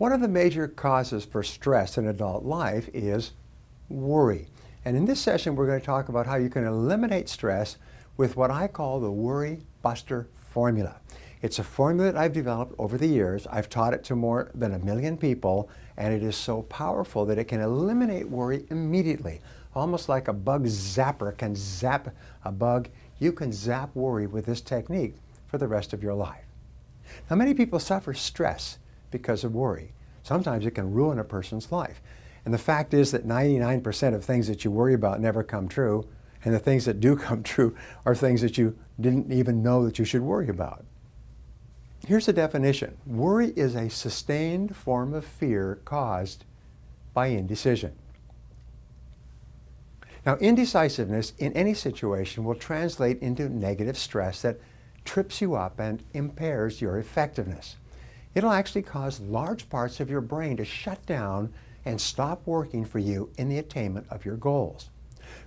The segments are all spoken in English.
One of the major causes for stress in adult life is worry. And in this session, we're going to talk about how you can eliminate stress with what I call the Worry Buster formula. It's a formula that I've developed over the years. I've taught it to more than 1 million people, and it is so powerful that it can eliminate worry immediately. Almost like a bug zapper can zap a bug, you can zap worry with this technique for the rest of your life. Now, many people suffer stress because of worry. Sometimes it can ruin a person's life. And the fact is that 99% of things that you worry about never come true, and the things that do come true are things that you didn't even know that you should worry about. Here's a definition. Worry is a sustained form of fear caused by indecision. Now, indecisiveness in any situation will translate into negative stress that trips you up and impairs your effectiveness. It'll actually cause large parts of your brain to shut down and stop working for you in the attainment of your goals.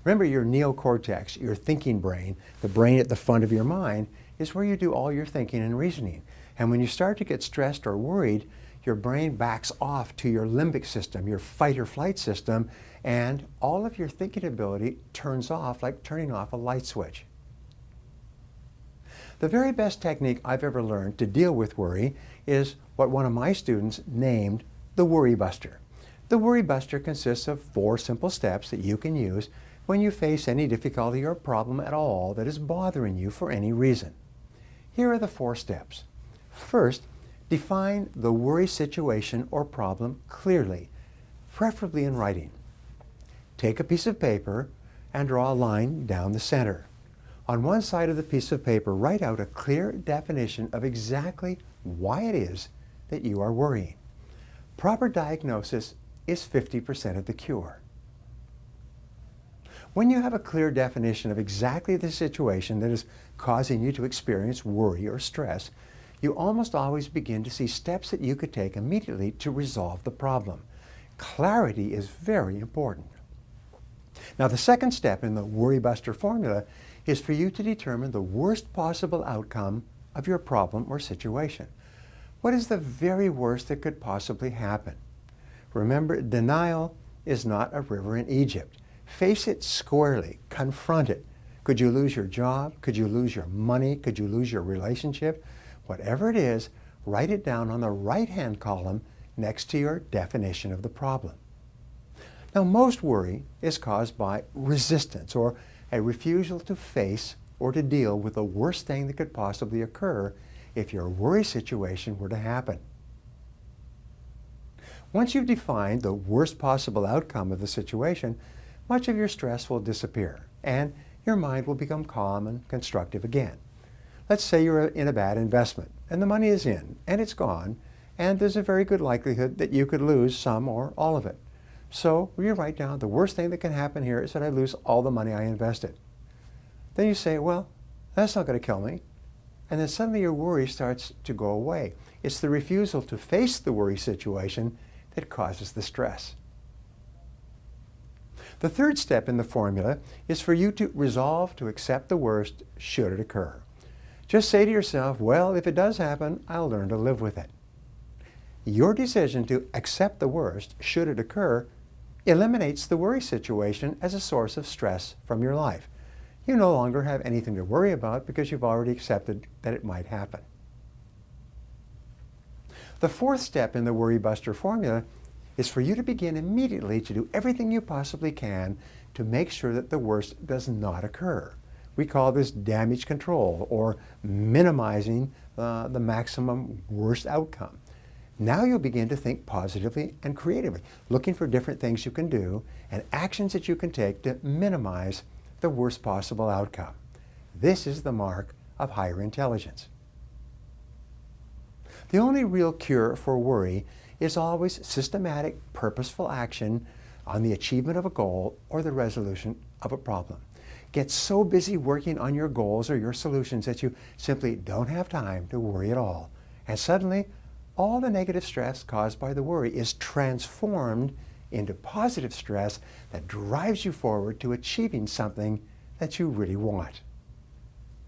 Remember, your neocortex, your thinking brain, the brain at the front of your mind, is where you do all your thinking and reasoning. And when you start to get stressed or worried, your brain backs off to your limbic system, your fight or flight system, and all of your thinking ability turns off like turning off a light switch. The very best technique I've ever learned to deal with worry is what one of my students named the Worry Buster. The Worry Buster consists of 4 simple steps that you can use when you face any difficulty or problem at all that is bothering you for any reason. Here are the 4 steps. First, define the worry situation or problem clearly, preferably in writing. Take a piece of paper and draw a line down the center. On one side of the piece of paper, write out a clear definition of exactly why it is that you are worrying. Proper diagnosis is 50% of the cure. When you have a clear definition of exactly the situation that is causing you to experience worry or stress, you almost always begin to see steps that you could take immediately to resolve the problem. Clarity is very important. Now, the second step in the Worry Buster formula is for you to determine the worst possible outcome of your problem or situation. What is the very worst that could possibly happen? Remember, denial is not a river in Egypt. Face it squarely, confront it. Could you lose your job? Could you lose your money? Could you lose your relationship? Whatever it is, write it down on the right-hand column next to your definition of the problem. Now, most worry is caused by resistance or a refusal to face or to deal with the worst thing that could possibly occur if your worry situation were to happen. Once you've defined the worst possible outcome of the situation, much of your stress will disappear and your mind will become calm and constructive again. Let's say you're in a bad investment and the money is in and it's gone, and there's a very good likelihood that you could lose some or all of it. So you write down the worst thing that can happen here is that I lose all the money I invested. Then you say, well, that's not going to kill me. And then suddenly your worry starts to go away. It's the refusal to face the worry situation that causes the stress. The third step in the formula is for you to resolve to accept the worst should it occur. Just say to yourself, well, if it does happen, I'll learn to live with it. Your decision to accept the worst should it occur eliminates the worry situation as a source of stress from your life. You no longer have anything to worry about because you've already accepted that it might happen. The fourth step in the Worry Buster formula is for you to begin immediately to do everything you possibly can to make sure that the worst does not occur. We call this damage control, or minimizing the maximum worst outcome. Now you'll begin to think positively and creatively, looking for different things you can do and actions that you can take to minimize the worst possible outcome. This is the mark of higher intelligence. The only real cure for worry is always systematic, purposeful action on the achievement of a goal or the resolution of a problem. Get so busy working on your goals or your solutions that you simply don't have time to worry at all. And suddenly, all the negative stress caused by the worry is transformed into positive stress that drives you forward to achieving something that you really want.